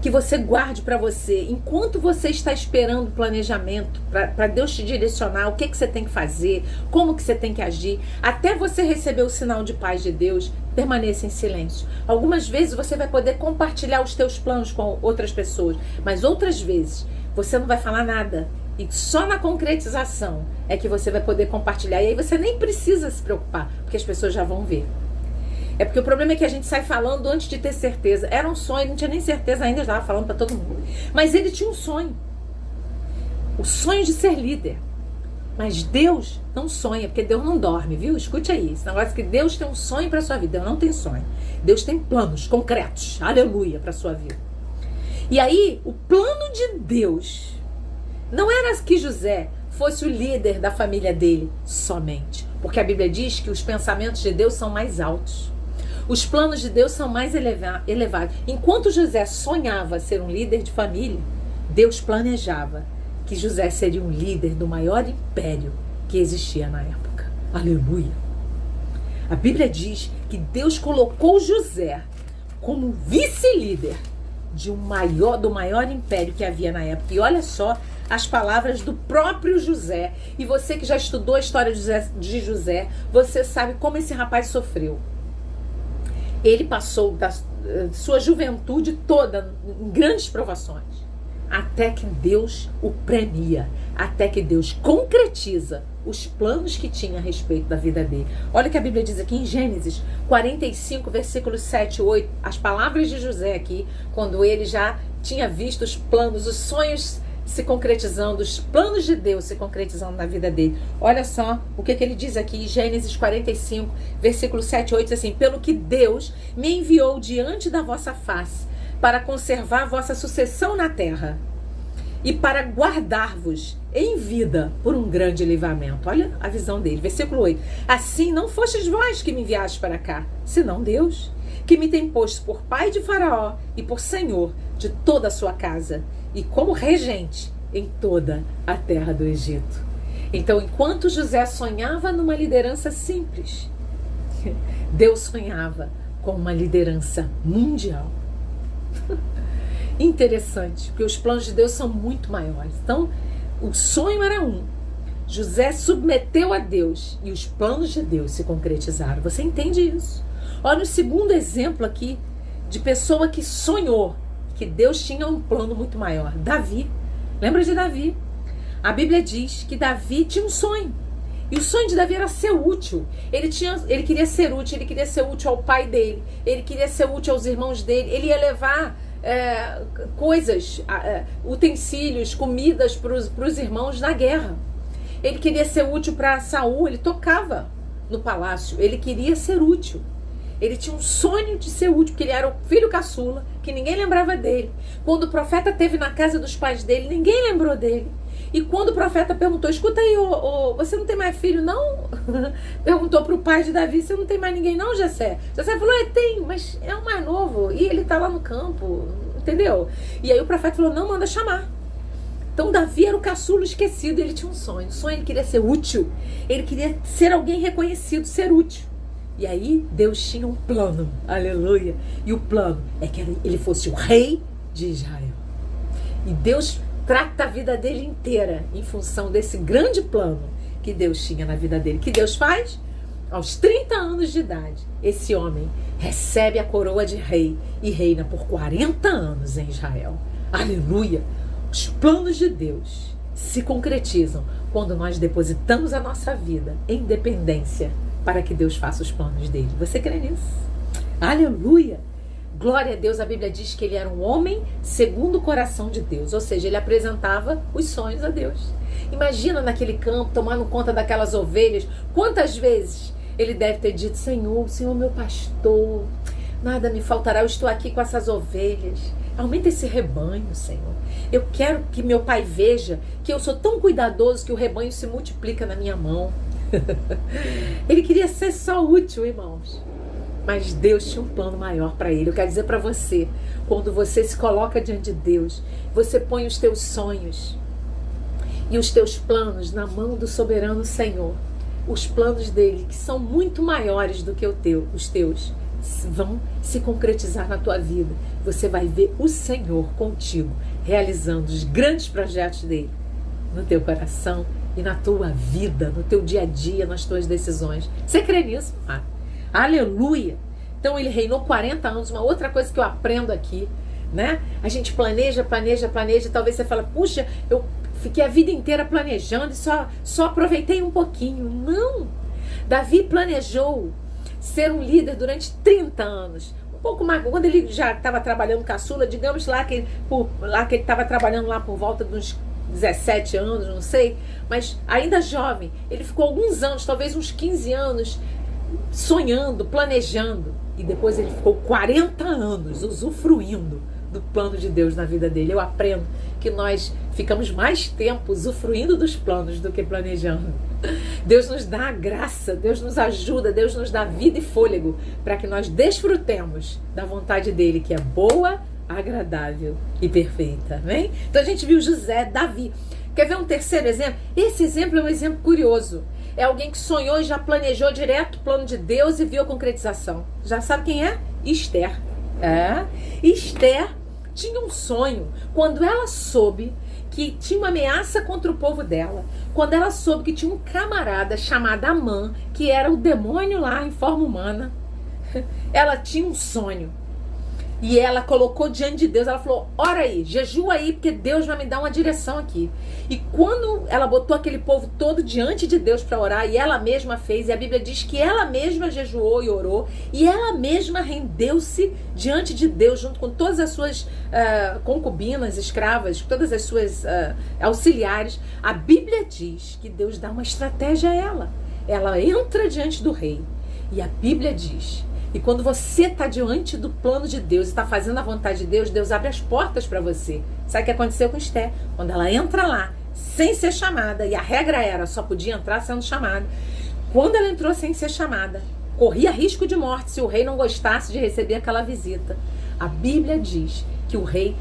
Que você guarde para você, enquanto você está esperando o planejamento, para Deus te direcionar, o que você tem que fazer, como que você tem que agir, até você receber o sinal de paz de Deus, permaneça em silêncio. Algumas vezes você vai poder compartilhar os teus planos com outras pessoas, mas outras vezes você não vai falar nada. E só na concretização é que você vai poder compartilhar. E aí você nem precisa se preocupar, porque as pessoas já vão ver. É porque o problema é que a gente sai falando antes de ter certeza. Era um sonho, não tinha nem certeza ainda, estava falando para todo mundo. Mas ele tinha um sonho. O sonho de ser líder. Mas Deus não sonha, porque Deus não dorme, viu? Escute aí, esse negócio que Deus tem um sonho para sua vida. Deus não tem sonho. Deus tem planos concretos, aleluia, para sua vida. E aí, o plano de Deus não era que José fosse o líder da família dele somente. Porque a Bíblia diz que os pensamentos de Deus são mais altos. Os planos de Deus são mais elevados. Enquanto José sonhava ser um líder de família, Deus planejava que José seria um líder do maior império que existia na época. Aleluia! A Bíblia diz que Deus colocou José como vice-líder do maior império que havia na época. E olha só as palavras do próprio José. E você que já estudou a história de José, você sabe como esse rapaz sofreu. Ele passou da sua juventude toda em grandes provações, até que Deus o premia, até que Deus concretiza os planos que tinha a respeito da vida dele. Olha o que a Bíblia diz aqui em Gênesis 45, versículos 7 e 8, as palavras de José aqui, quando ele já tinha visto os planos, os sonhos se concretizando, os planos de Deus se concretizando na vida dele. Olha só o que ele diz aqui em Gênesis 45, versículo 7 e 8, assim: pelo que Deus me enviou diante da vossa face, para conservar vossa sucessão na terra, e para guardar-vos em vida por um grande livramento. Olha a visão dele. Versículo 8. Assim não fostes vós que me enviastes para cá, senão Deus, que me tem posto por pai de Faraó e por senhor de toda a sua casa, e como regente em toda a terra do Egito. Então, enquanto José sonhava numa liderança simples, Deus sonhava com uma liderança mundial. Interessante, porque os planos de Deus são muito maiores. Então, o sonho era um. José submeteu a Deus e os planos de Deus se concretizaram. Você entende isso? Olha o segundo exemplo aqui de pessoa que sonhou que Deus tinha um plano muito maior. Davi. Lembra de Davi? A Bíblia diz que Davi tinha um sonho. E o sonho de Davi era ser útil. Ele queria ser útil, ele queria ser útil ao pai dele, ele queria ser útil aos irmãos dele, ele ia levar coisas, utensílios, comidas para os irmãos na guerra. Ele queria ser útil para Saul, ele tocava no palácio, ele queria ser útil. Ele tinha um sonho de ser útil, porque ele era o filho caçula, que ninguém lembrava dele. Quando o profeta esteve na casa dos pais dele, ninguém lembrou dele. E quando o profeta perguntou, escuta aí, você não tem mais filho, não? Perguntou para o pai de Davi, você não tem mais ninguém, não, Jessé? Jessé falou, tem, mas é o mais novo, e ele está lá no campo, entendeu? E aí o profeta falou, não, manda chamar. Então Davi era o caçulo esquecido, ele tinha um sonho. O sonho, ele queria ser útil, ele queria ser alguém reconhecido, ser útil. E aí Deus tinha um plano, aleluia. E o plano é que ele fosse o rei de Israel. E Deus trata a vida dele inteira em função desse grande plano que Deus tinha na vida dele. Que Deus faz? Aos 30 anos de idade, esse homem recebe a coroa de rei e reina por 40 anos em Israel. Aleluia! Os planos de Deus se concretizam quando nós depositamos a nossa vida em dependência para que Deus faça os planos dele. Você crê nisso? Aleluia! Glória a Deus, a Bíblia diz que ele era um homem segundo o coração de Deus, ou seja, ele apresentava os sonhos a Deus. Imagina naquele campo, tomando conta daquelas ovelhas, quantas vezes ele deve ter dito: Senhor, meu pastor, nada me faltará, eu estou aqui com essas ovelhas, aumenta esse rebanho, Senhor. Eu quero que meu pai veja que eu sou tão cuidadoso que o rebanho se multiplica na minha mão. Ele queria ser só útil, irmãos. Mas Deus tinha um plano maior para ele. Eu quero dizer para você, quando você se coloca diante de Deus, você põe os teus sonhos e os teus planos na mão do soberano Senhor. Os planos dele, que são muito maiores do que os teus, vão se concretizar na tua vida. Você vai ver o Senhor contigo, realizando os grandes projetos dele no teu coração e na tua vida, no teu dia a dia, nas tuas decisões. Você crê nisso? Aleluia! Então ele reinou 40 anos. Uma outra coisa que eu aprendo aqui, né? A gente planeja, e talvez você fala: puxa, eu fiquei a vida inteira planejando e só aproveitei um pouquinho. Não! Davi planejou ser um líder durante 30 anos. Um pouco mais, quando ele já estava trabalhando caçula, digamos lá que ele estava trabalhando lá por volta de uns 17 anos, não sei, mas ainda jovem. Ele ficou alguns anos, talvez uns 15 anos, sonhando, planejando, e depois ele ficou 40 anos usufruindo do plano de Deus na vida dele. Eu aprendo que nós ficamos mais tempo usufruindo dos planos do que planejando. Deus nos dá a graça, Deus nos ajuda, Deus nos dá vida e fôlego para que nós desfrutemos da vontade dele, que é boa, agradável e perfeita. Amém? Então a gente viu José, Davi. Quer ver um terceiro exemplo? Esse exemplo é um exemplo curioso. É alguém que sonhou e já planejou direto o plano de Deus e viu a concretização. Já sabe quem é? Esther. Esther tinha um sonho quando ela soube que tinha uma ameaça contra o povo dela. Quando ela soube que tinha um camarada chamado Amã, que era o demônio lá em forma humana. Ela tinha um sonho. E ela colocou diante de Deus, ela falou: ora aí, jejua aí, porque Deus vai me dar uma direção aqui. E quando ela botou aquele povo todo diante de Deus para orar, e ela mesma fez, e a Bíblia diz que ela mesma jejuou e orou, e ela mesma rendeu-se diante de Deus, junto com todas as suas concubinas, escravas, todas as suas auxiliares. A Bíblia diz que Deus dá uma estratégia a ela. Ela entra diante do rei, e a Bíblia diz... E quando você está diante do plano de Deus e está fazendo a vontade de Deus, Deus abre as portas para você. Sabe o que aconteceu com Esther? Quando ela entra lá, sem ser chamada, e a regra era, só podia entrar sendo chamada. Quando ela entrou sem ser chamada, corria risco de morte se o rei não gostasse de receber aquela visita. A Bíblia diz que o rei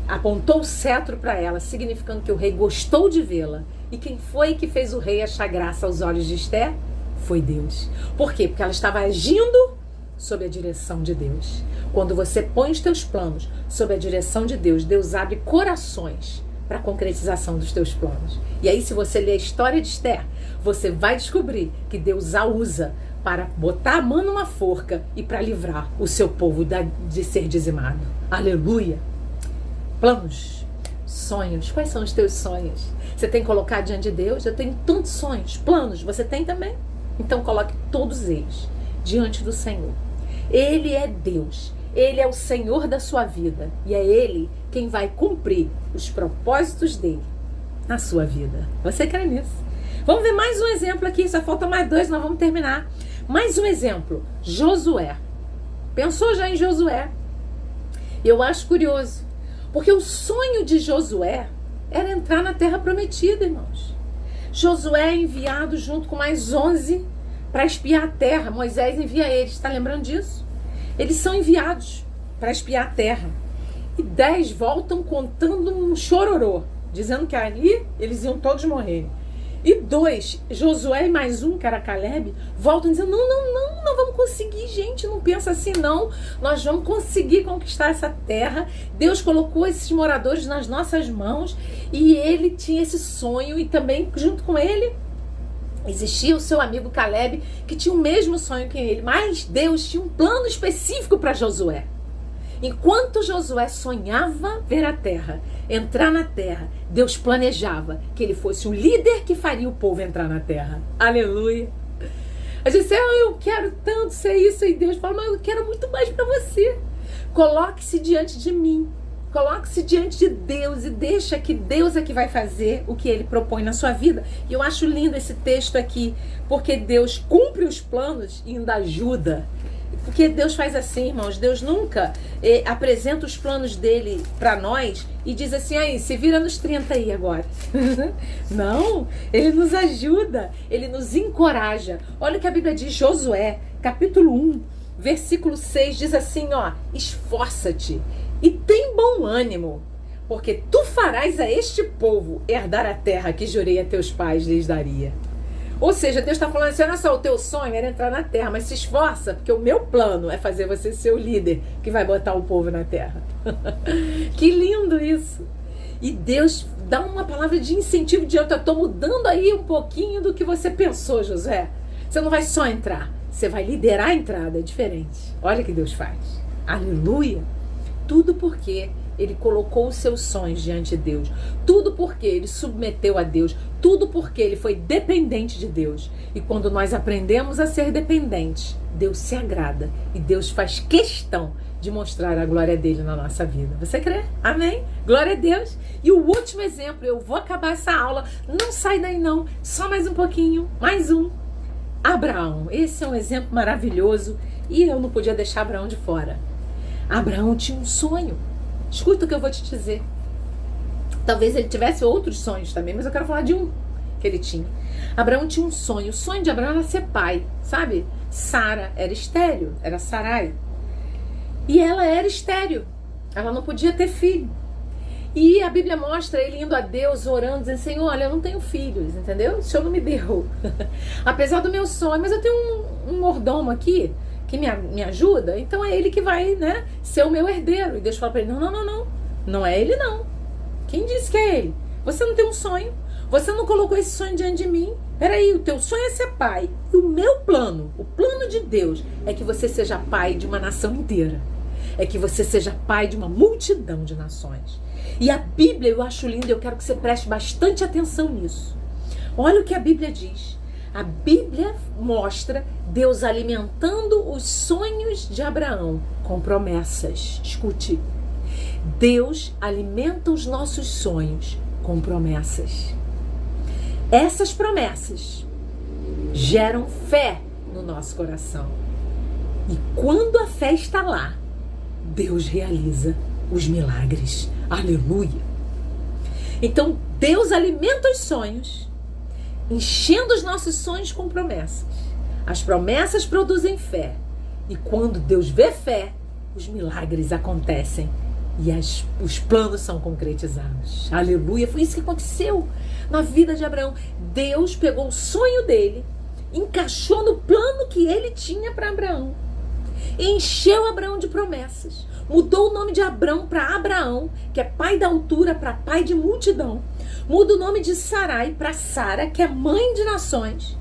apontou o cetro para ela, significando que o rei gostou de vê-la. E quem foi que fez o rei achar graça aos olhos de Esther? Foi Deus. Por quê? Porque ela estava agindo sob a direção de Deus. Quando você põe os teus planos sob a direção de Deus, Deus abre corações para a concretização dos teus planos. E aí, se você ler a história de Esther, você vai descobrir que Deus a usa para botar a mão numa forca e para livrar o seu povo de ser dizimado. Aleluia! Planos, sonhos. Quais são os teus sonhos? Você tem que colocar diante de Deus? Eu tenho tantos sonhos. Planos, você tem também? Então coloque todos eles diante do Senhor. Ele é Deus, Ele é o Senhor da sua vida e é Ele quem vai cumprir os propósitos dele na sua vida. Você crê nisso? Vamos ver mais um exemplo aqui, só falta mais dois, nós vamos terminar. Mais um exemplo, Josué. Pensou já em Josué? Eu acho curioso, porque o sonho de Josué era entrar na terra prometida, irmãos. Josué é enviado junto com mais 11 para espiar a terra. Moisés envia eles, está lembrando disso? Eles são enviados para espiar a terra. E 10 voltam contando um chororô, dizendo que ali eles iam todos morrer. E 2, Josué e mais um, que era Caleb, voltam dizendo, não, nós vamos conseguir, gente, não pensa assim não, nós vamos conseguir conquistar essa terra, Deus colocou esses moradores nas nossas mãos, e ele tinha esse sonho, e também junto com ele existia o seu amigo Caleb, que tinha o mesmo sonho que ele, mas Deus tinha um plano específico para Josué. Enquanto Josué sonhava ver a terra, entrar na terra, Deus planejava que ele fosse o líder que faria o povo entrar na terra. Aleluia! A gente diz, eu quero tanto ser isso, e Deus fala, mas eu quero muito mais para você. Coloque-se diante de mim, coloque-se diante de Deus e deixa que Deus é que vai fazer o que Ele propõe na sua vida. E eu acho lindo esse texto aqui, porque Deus cumpre os planos e ainda ajuda. Porque Deus faz assim, irmãos, Deus nunca apresenta os planos dele para nós e diz assim, aí, se vira nos 30 aí agora. Não, ele nos ajuda, ele nos encoraja. Olha o que a Bíblia diz, Josué, capítulo 1, versículo 6, diz assim, ó, esforça-te e tem bom ânimo, porque tu farás a este povo herdar a terra que jurei a teus pais lhes daria. Ou seja, Deus está falando assim, olha só, o teu sonho era entrar na terra, mas se esforça, porque o meu plano é fazer você ser o líder que vai botar o povo na terra. Que lindo isso! E Deus dá uma palavra de incentivo de eu estou mudando aí um pouquinho do que você pensou, Josué. Você não vai só entrar, você vai liderar a entrada, é diferente. Olha o que Deus faz. Aleluia! Tudo porque ele colocou os seus sonhos diante de Deus. Tudo porque ele submeteu a Deus. Tudo porque ele foi dependente de Deus. E quando nós aprendemos a ser dependentes, Deus se agrada. E Deus faz questão de mostrar a glória dele na nossa vida. Você crê? Amém? Glória a Deus. E o último exemplo, eu vou acabar essa aula. Não sai daí não. Só mais um pouquinho. Mais um. Abraão. Esse é um exemplo maravilhoso. E eu não podia deixar Abraão de fora. Abraão tinha um sonho. Escuta o que eu vou te dizer. Talvez ele tivesse outros sonhos também, mas eu quero falar de um que ele tinha. Abraão tinha um sonho. O sonho de Abraão era ser pai, sabe? Sara era estéril, era Sarai. E ela era estéril. Ela não podia ter filho. E a Bíblia mostra ele indo a Deus, orando, dizendo, Senhor, olha, eu não tenho filhos, entendeu? O Senhor não me deu. Apesar do meu sonho, mas eu tenho um mordomo aqui que me ajuda, então é ele que vai, né, ser o meu herdeiro. E Deus fala para ele, não é ele não. Quem disse que é ele? Você não tem um sonho, você não colocou esse sonho diante de mim. Peraí, o teu sonho é ser pai. E o meu plano, o plano de Deus, é que você seja pai de uma nação inteira. É que você seja pai de uma multidão de nações. E a Bíblia, eu acho linda, eu quero que você preste bastante atenção nisso. Olha o que a Bíblia diz. A Bíblia mostra Deus alimentando os sonhos de Abraão com promessas. Escute. Deus alimenta os nossos sonhos com promessas. Essas promessas geram fé no nosso coração. E quando a fé está lá, Deus realiza os milagres. Aleluia! Então, Deus alimenta os sonhos, enchendo os nossos sonhos com promessas. As promessas produzem fé. E quando Deus vê fé, os milagres acontecem. E os planos são concretizados. Aleluia! Foi isso que aconteceu na vida de Abraão. Deus pegou o sonho dele, encaixou no plano que ele tinha para Abraão. Encheu Abraão de promessas. Mudou o nome de Abrão para Abraão, que é pai da altura, para pai de multidão. Muda o nome de Sarai para Sara, que é mãe de nações.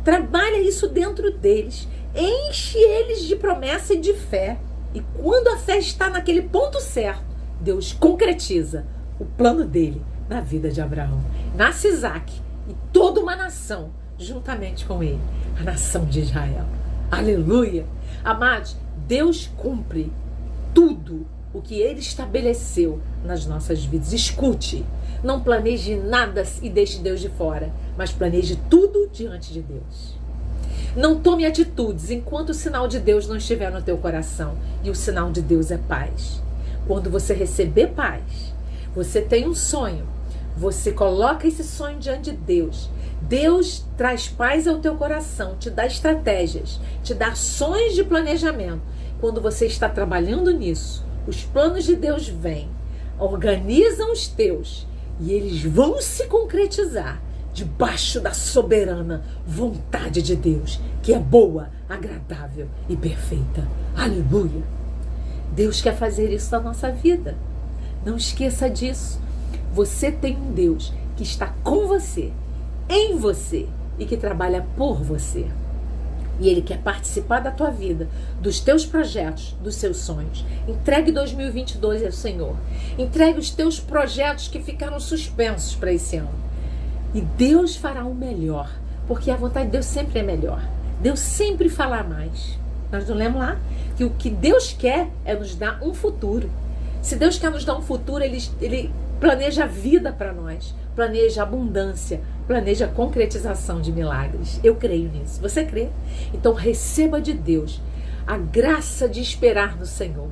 Trabalha isso dentro deles. Enche eles de promessa e de fé. E quando a fé está naquele ponto certo, Deus concretiza o plano dele na vida de Abraão. Nasce Isaac e toda uma nação juntamente com ele, a nação de Israel. Aleluia! Amados, Deus cumpre tudo o que ele estabeleceu nas nossas vidas. Escute, não planeje nada e deixe Deus de fora, mas planeje tudo diante de Deus. Não tome atitudes enquanto o sinal de Deus não estiver no teu coração. E o sinal de Deus é paz. Quando você receber paz, você tem um sonho, você coloca esse sonho diante de Deus. Deus traz paz ao teu coração, te dá estratégias, te dá ações de planejamento. Quando você está trabalhando nisso, os planos de Deus vêm, organizam os teus e eles vão se concretizar debaixo da soberana vontade de Deus, que é boa, agradável e perfeita. Aleluia! Deus quer fazer isso na nossa vida. Não esqueça disso. Você tem um Deus que está com você, em você e que trabalha por você. E Ele quer participar da tua vida, dos teus projetos, dos seus sonhos. Entregue 2022 ao Senhor. Entregue os teus projetos que ficaram suspensos para esse ano. E Deus fará o melhor, porque a vontade de Deus sempre é melhor. Deus sempre fala mais. Nós não lemos lá que o que Deus quer é nos dar um futuro. Se Deus quer nos dar um futuro, Ele planeja a vida para nós, planeja abundância, planeja a concretização de milagres. Eu creio nisso. Você crê? Então receba de Deus a graça de esperar no Senhor.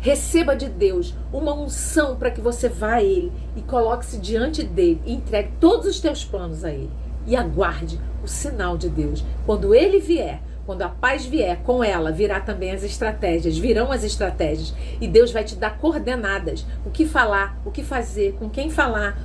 Receba de Deus uma unção para que você vá a Ele e coloque-se diante dEle e entregue todos os teus planos a Ele. E aguarde o sinal de Deus. Quando Ele vier, quando a paz vier, com ela virá também as estratégias, virão as estratégias. E Deus vai te dar coordenadas, o que falar, o que fazer, com quem falar,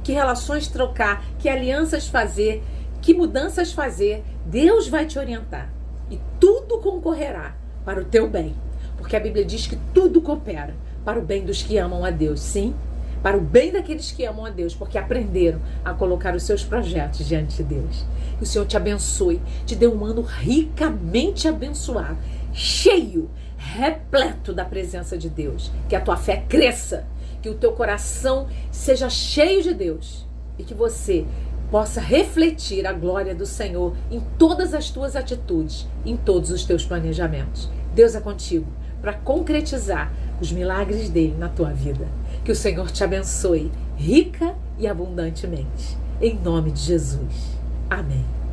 que relações trocar, que alianças fazer, que mudanças fazer. Deus vai te orientar. E tudo concorrerá para o teu bem. Porque a Bíblia diz que tudo coopera para o bem dos que amam a Deus. Sim, para o bem daqueles que amam a Deus, porque aprenderam a colocar os seus projetos diante de Deus. Que o Senhor te abençoe, te dê um ano ricamente abençoado, cheio, repleto da presença de Deus. Que a tua fé cresça, que o teu coração seja cheio de Deus e que você possa refletir a glória do Senhor em todas as tuas atitudes, em todos os teus planejamentos. Deus é contigo para concretizar os milagres dele na tua vida. Que o Senhor te abençoe rica e abundantemente. Em nome de Jesus. Amém.